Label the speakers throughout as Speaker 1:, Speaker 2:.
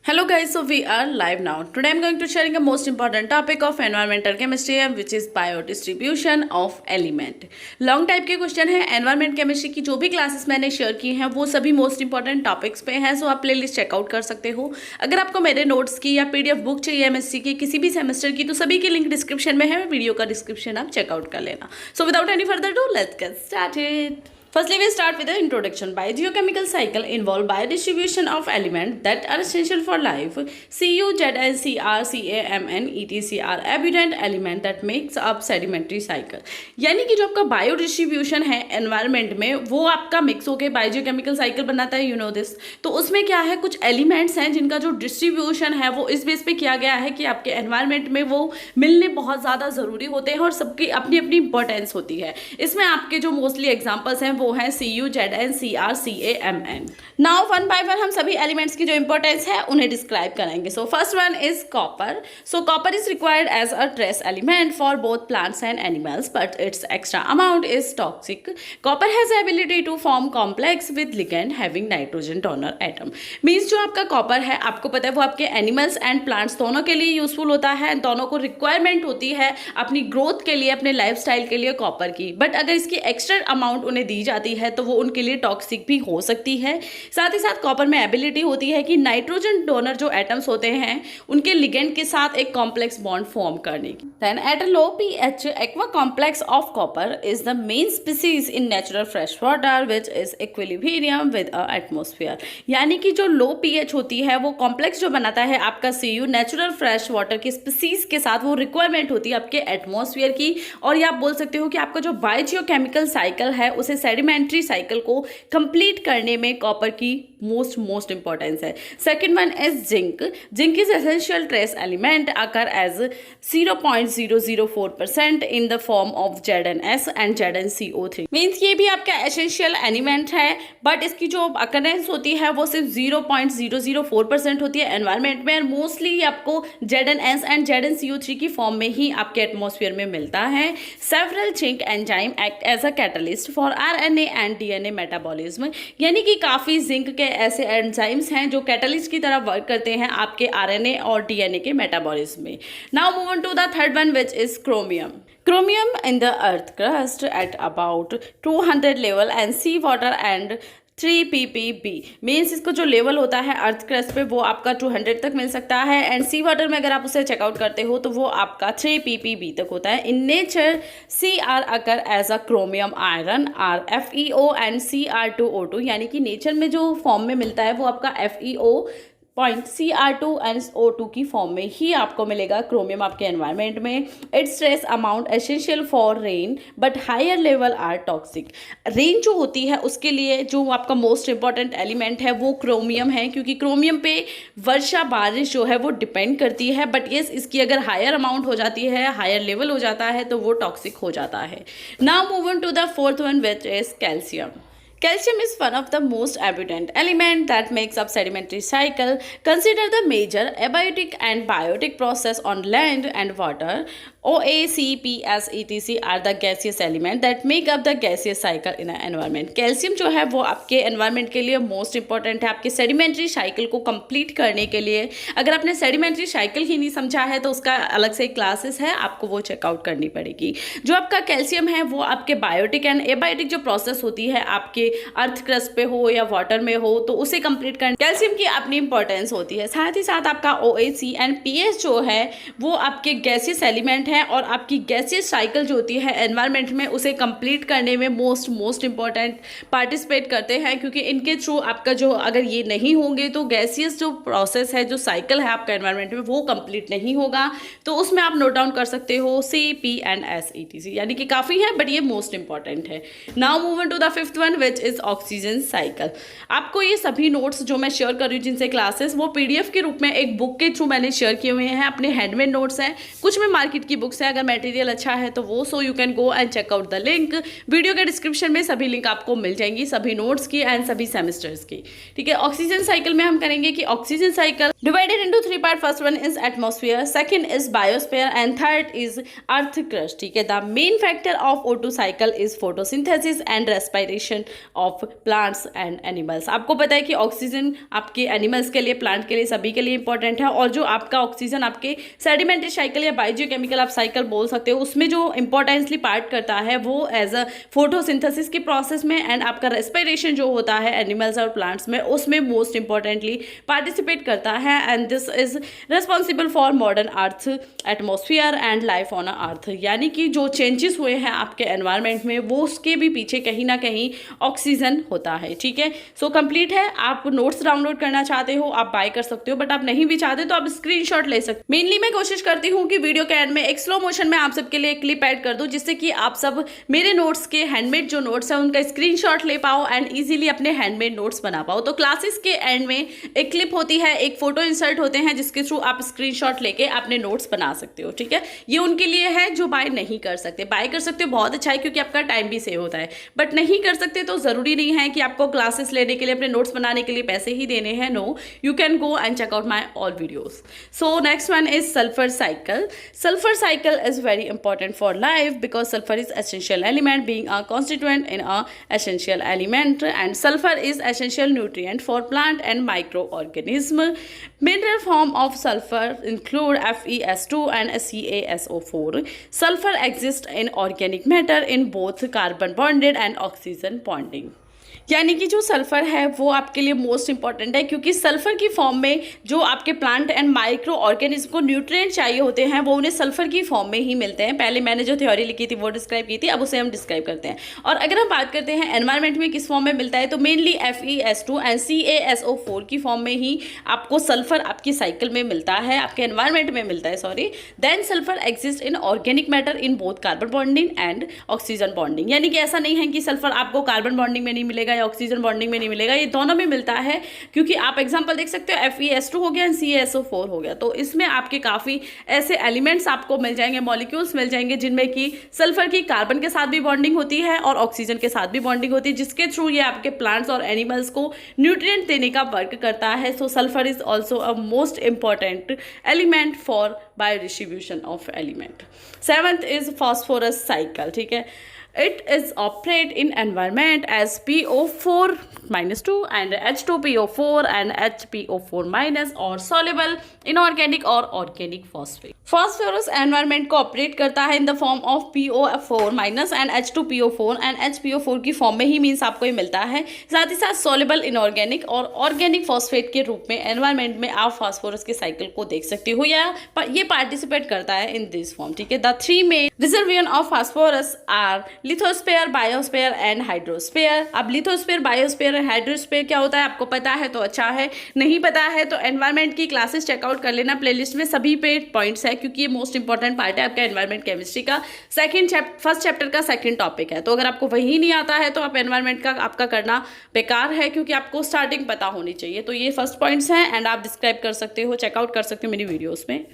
Speaker 1: Hello guys, so we are live now. Today I'm going to sharing a most important topic of environmental chemistry which is biodistribution of element. Long type के question है environment chemistry की जो भी classes मैंने share की हैं वो सभी मोस्ट इंपॉर्टेंट टॉपिक्स पे हैं, सो आप प्लेलिस्ट चेकआउट कर सकते हो। अगर आपको मेरे नोट्स की या पीडीएफ बुक चाहिए एमएससी की किसी भी सेमेस्टर की तो सभी की लिंक डिस्क्रिप्शन में है, वीडियो का डिस्क्रिप्शन आप चेकआउट कर लेना। So without any further do let's get started. Firstly, we start with the introduction. Biogeochemical cycle involve biodistribution of elements that are essential for life. Cu, Zn, Cr, Ca, Mn, Etc are abundant element that makes up sedimentary cycle. यानी कि जो आपका बायोडिस्ट्रीब्यूशन है environment में वो आपका mix होकर biogeochemical cycle बनाता है, यू नो दिस। तो उसमें क्या है, कुछ एलिमेंट्स हैं जिनका जो डिस्ट्रीब्यूशन है वो इस बेस पे किया गया है कि आपके एनवायरनमेंट में वो मिलने बहुत ज़्यादा ज़रूरी होते हैं और सबकी अपनी अपनी इंपॉर्टेंस होती है। इसमें आपके जो मोस्टली एग्जाम्पल्स हैं वो है Cu, Zn, Cr, Ca, Mn। Now one by one हम सभी एलिमेंट्स की जो इंपॉर्टेंस है उन्हें डिस्क्राइब करेंगे। So first one is copper. So copper is required as a trace element for both plants and animals but its extra amount is toxic. Copper has ability to form complex with ligand having nitrogen donor atom. Means जो आपका copper है आपको पता है वो आपके animals and plants दोनों के लिए यूजफुल होता है, दोनों को रिक्वायरमेंट होती है अपनी ग्रोथ के लिए, अपने लाइफस्टाइल के लिए कॉपर की। बट अगर इसकी एक्स्ट्रा अमाउंट उन्हें दी जाती है तो वो उनके लिए टॉक्सिक भी हो सकती है। साथ ही साथ कॉपर में एबिलिटी होती है कि नाइट्रोजन डोनर जो एटम्स होते हैं उनके लिगेंड के साथ एक कॉम्प्लेक्स बॉन्ड फॉर्म करने की। Then at a low pH aqua complex of copper is the main species in natural fresh water which is equilibrium with a atmosphere. यानी कि जो लो पीएच होती है वो कॉम्प्लेक्स जो बनाता है आपका Cu नेचुरल फ्रेश वाटर की स्पीसीज के साथ, वो रिक्वायरमेंट होती है आपके एटमॉस्फेयर की। और ये आप बोल सकते हो कि आपका जो बायोजियोकेमिकल साइकिल है उसे सेडिमेंट्री साइकिल को कंप्लीट करने में कॉपर की मोस्ट इंपॉर्टेंस है। Second one is zinc. Zinc is essential trace element occur as 0.004% in the form of ZnS and ZnCO3। Means ये भी आपका एसेंशियल एलिमेंट है बट इसकी जो अकरेंस होती है वो सिर्फ 0.004% होती है एनवायरमेंट में, और मोस्टली आपको ZnS एंड ZnCO3 की फॉर्म में ही आपके एटमॉस्फेयर में मिलता है। Several zinc enzyme act as a catalyst for RNA and DNA metabolism. यानी कि काफ़ी जिंक के ऐसे एंजाइम्स हैं जो कैटलिस्ट की तरह वर्क करते हैं आपके RNA और DNA के मेटाबॉलिज्म में। Now move on to the third one which is chromium. Chromium in the earth crust at about 200 level and sea water and 3 ppb। Means इसको जो लेवल होता है अर्थ क्रस्ट पे वो आपका 200 तक मिल सकता है एंड सी वाटर में अगर आप उसे चेकआउट करते हो तो वो आपका 3 ppb तक होता है। In nature Cr occur as a chromium iron RFeO and Cr2O2। यानी कि नेचर में जो फॉर्म में मिलता है वो आपका FeO पॉइंट Cr2SO2 की फॉर्म में ही आपको मिलेगा क्रोमियम आपके एनवायरनमेंट में। It's trace amount essential for rain but higher level are toxic. Rain जो होती है उसके लिए जो आपका मोस्ट इंपॉर्टेंट एलिमेंट है वो क्रोमियम है, क्योंकि क्रोमियम पे वर्षा बारिश जो है वो डिपेंड करती है। बट येस, इसकी अगर हायर अमाउंट हो जाती है, हायर लेवल हो जाता है तो वो टॉक्सिक हो जाता है। Now move on to the fourth one which is calcium. Calcium is one of the most abundant element that makes up sedimentary cycle. Consider the major abiotic and biotic process on land and water. OA, CPS, etc are the gaseous element that make up the gaseous cycle in an environment. Calcium जो है वो आपके environment के लिए most important है आपके sedimentary cycle को complete करने के लिए। अगर आपने सेडिमेंट्री साइकिल ही नहीं समझा है तो उसका अलग से क्लासेस है, आपको वो चेकआउट करनी पड़ेगी। जो आपका कैल्शियम है वो आपके बायोटिक एंड एबायोटिक जो प्रोसेस होती है आपके अर्थ क्रस्ट पे हो या वाटर में हो तो उसे कंप्लीट करने कैल्शियम की अपनी इंपॉर्टेंस होती है। साथ ही साथ आपका OAC एंड PS जो है वो आपके गैसियस एलिमेंट है और आपकी गैसियस साइकिल जो होती है एनवायरनमेंट में उसे कंप्लीट करने में मोस्ट इंपॉर्टेंट पार्टिसिपेट करते हैं, क्योंकि इनके थ्रू आपका जो अगर ये नहीं होंगे तो गैसियस जो प्रोसेस है, जो साइकिल है आपका एनवायरनमेंट में वो कंप्लीट नहीं होगा। तो उसमें आप नोट डाउन कर सकते हो CPNS ETC, यानी कि काफ़ी है बट ये मोस्ट इंपॉर्टेंट है। Now move on to the fifth one which is oxygen cycle. आपको ये सभी नोट्स जो मैं शेयर कर रही हूँ जिनसे क्लासेस, वो PDF के रूप में एक बुक के थ्रू मैंने शेयर किए हुए हैं, अपने हैंडमेड नोट्स हैं, कुछ में मार्केट की बुक्स हैं। अगर मटेरियल अच्छा है तो वो so you can go and check out the link. Video के डिस्क्रिप्शन में सभी लिंक आपको मिल जाएंगी, सभी नोट्स की एंड सभी सेमेस्टर्स की। ठीक है, ऑक्सीजन साइकिल में हम करेंगे कि oxygen cycle divided into 3 part. First one is atmosphere, second is biosphere and third is earth crust. ठीक है, the main factor of O2 cycle is photosynthesis and respiration of plants and animals. आपको पता है कि oxygen आपके animals के लिए, plant के लिए, सभी के लिए इंपॉर्टेंट है, और जो आपका ऑक्सीजन आपके सेडिमेंट्री साइकिल या बायोजियोकेमिकल आप साइकिल बोल सकते हो, उसमें जो इंपॉर्टेंटली पार्ट करता है वो एज अ फोटोसिंथेसिस के प्रोसेस में, एंड आपका रेस्पिरेशन जो होता है एनिमल्स और प्लांट्स में, उसमें मोस्ट इंपॉर्टेंटली पार्टिसिपेट करता है। And this is responsible for modern earth atmosphere and life on earth. यानी कि जो चेंजेस हुए हैं आपके एनवायरनमेंट में, वो उसके भी पीछे कहीं ना कहीं ऑक्सीजन होता है। ठीक है, सो कंप्लीट है। आप नोट्स डाउनलोड करना चाहते हो आप बाय कर सकते हो, बट आप नहीं भी चाहते तो आप स्क्रीनशॉट ले सकते हो। मेनली मैं कोशिश करती हूँ कि वीडियो के एंड में एक स्लो मोशन में आप सबके लिए क्लिप ऐड कर दूं, जिससे कि आप सब मेरे नोट्स के हैंडमेड जो नोट्स है उनका स्क्रीनशॉट ले पाओ एंड इजीली अपने हैंडमेड नोट्स बना पाओ। तो क्लासेस के एंड में एक क्लिप होती है, एक फोटो इंसर्ट होते हैं, जिसके थ्रू आप स्क्रीनशॉट लेके अपने नोट्स बना सकते हो। ठीक है, ये उनके लिए है जो बाय नहीं कर सकते। बाय कर सकते हो, बहुत अच्छा है, क्योंकि आपका टाइम भी सेव होता है, बट नहीं कर सकते तो जरूरी नहीं है कि आपको क्लासेस लेने के लिए, अपने नोट्स बनाने के लिए पैसे ही देने हैं। No, you can go and check out my all videos. So next one is sulphur cycle. Sulfur cycle is very important for life because sulfur is essential element, being a constituent in a essential element, and sulfur is essential nutrient for plant and microorganism. Mineral form of sulfur include FeS2 and CaSO4. Sulfur exists in organic matter in both carbon bonded and oxygen bonding. यानी कि जो sulphur है वो आपके लिए most important है, क्योंकि sulphur की फॉर्म में जो आपके प्लांट एंड माइक्रो ऑर्गेनिज्म को न्यूट्रिएंट चाहिए होते हैं वो उन्हें सल्फर की फॉर्म में ही मिलते हैं। पहले मैंने जो थ्योरी लिखी थी वो डिस्क्राइब की थी, अब उसे हम डिस्क्राइब करते हैं। और अगर हम बात करते हैं एनवायरनमेंट में किस फॉर्म में मिलता है, तो मेनली FeS2 एंड CaSO4 की फॉर्म में ही आपको सल्फर आपकी साइकिल में मिलता है, आपके एनवायरनमेंट में मिलता है, sorry. Then sulphur exist in organic matter in both carbon bonding and oxygen bonding. यानी कि ऐसा नहीं है कि सल्फर आपको कार्बन बॉन्डिंग में नहीं मिलेगा, ऑक्सीजन बॉन्डिंग में नहीं मिलेगा, ये दोनों में मिलता है। क्योंकि आप एग्जांपल देख सकते हो, FeS2 हो गया एंड CaSO4 हो गया, तो इसमें आपके काफी ऐसे एलिमेंट्स आपको मिल जाएंगे, मॉलिक्यूल्स मिल जाएंगे, जिनमें कि सल्फर की कार्बन के साथ भी बॉन्डिंग होती है और ऑक्सीजन के साथ भी बॉन्डिंग होती है, जिसके थ्रू ये आपके प्लांट्स और एनिमल्स को न्यूट्रिएंट देने का वर्क करता है। So sulphur is also a most important element for biodistribution of element. 7th is phosphorus cycle. ठीक है, it is operate in environment as PO4-2 and H2PO4 and HPO4- और soluble inorganic और organic phosphate। Phosphorus environment को operate करता है इन the form of PO4- and H2PO4 and HPO4 की form में ही, means आपको ये मिलता है। साथ ही साथ सॉल्युबल इनऑर्गेनिक और ऑर्गेनिक फॉस्फेट के रूप में एनवायरनमेंट में आप फास्फोरस के साइकिल को देख सकते हो, या ये पार्टिसिपेट करता है इन दिस फॉर्म। ठीक है, the 3 main reservoir of phosphorus are lithosphere, biosphere and hydrosphere. अब लिथोस्फेयर, बायोस्फेयर और हाइड्रोस्फेयर क्या होता है आपको पता है तो अच्छा है, नहीं पता है तो एनवायरनमेंट की क्लासेस चेकआउट कर लेना, प्लेलिस्ट में सभी पे पॉइंट्स है, क्योंकि ये मोस्ट इंपॉर्टेंट पार्ट है आपका एनवायरनमेंट केमिस्ट्री का। फर्स्ट चैप्टर का सेकंड टॉपिक है, तो अगर आपको वही नहीं आता है तो आप एनवायरनमेंट का आपका करना बेकार है, क्योंकि आपको स्टार्टिंग पता होनी चाहिए। तो ये फर्स्ट पॉइंट्स हैं एंड आप डिस्क्राइब कर सकते हो, चेकआउट कर सकते हो मेरी वीडियोस में।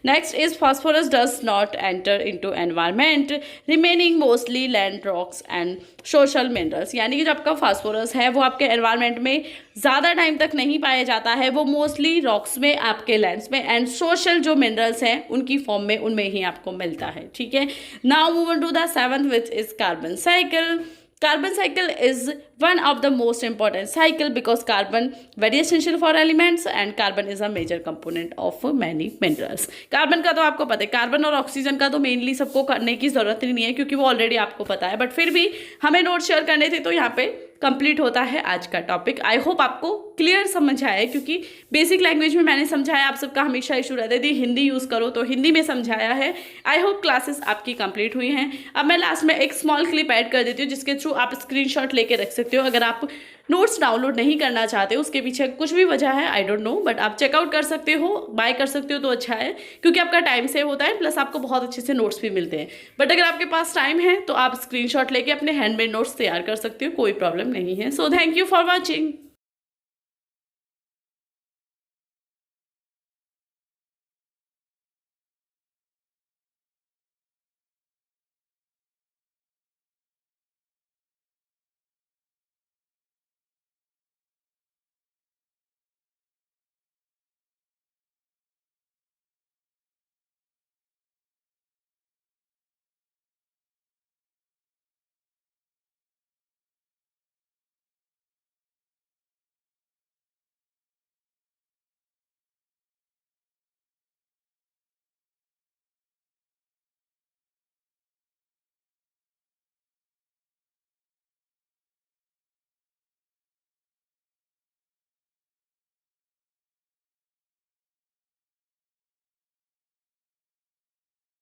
Speaker 1: Next is phosphorus does not enter into environment, remaining mostly land, rocks and social minerals। यानी कि जो आपका फास्फोरस है वो आपके एनवायरनमेंट में ज़्यादा टाइम तक नहीं पाया जाता है, वो मोस्टली रॉक्स में, आपके लैंड्स में एंड सोशल जो मिनरल्स हैं उनकी फॉर्म में, उनमें ही आपको मिलता है। ठीक है, now move on to the 7th which is carbon cycle. Carbon cycle is one of the most important cycle because carbon very essential for elements and carbon is a major component of many minerals। Carbon का तो आपको पता है, carbon और oxygen का तो mainly सबको करने की जरूरत ही नहीं है, क्योंकि वो ऑलरेडी आपको पता है, बट फिर भी हमें नोट शेयर करने थे तो यहाँ पे कंप्लीट होता है आज का टॉपिक। आई होप आपको क्लियर समझ आया है, क्योंकि बेसिक लैंग्वेज में मैंने समझाया, आप सबका हमेशा इशू रहता है हिंदी यूज़ करो, तो हिंदी में समझाया है। आई होप क्लासेस आपकी कंप्लीट हुई हैं। अब मैं लास्ट में एक स्मॉल क्लिप ऐड कर देती हूँ, जिसके थ्रू आप स्क्रीनशॉट लेके रख सकते हो। अगर आप नोट्स डाउनलोड नहीं करना चाहते, उसके पीछे कुछ भी वजह है, आई डोंट नो, बट आप चेकआउट कर सकते हो, बाय कर सकते हो तो अच्छा है, क्योंकि आपका टाइम सेव होता है, प्लस आपको बहुत अच्छे से नोट्स भी मिलते हैं। बट अगर आपके पास टाइम है तो आप स्क्रीनशॉट लेके अपने हैंडमेड नोट्स तैयार कर सकते हो, कोई प्रॉब्लम नहीं है। So thank you for watching.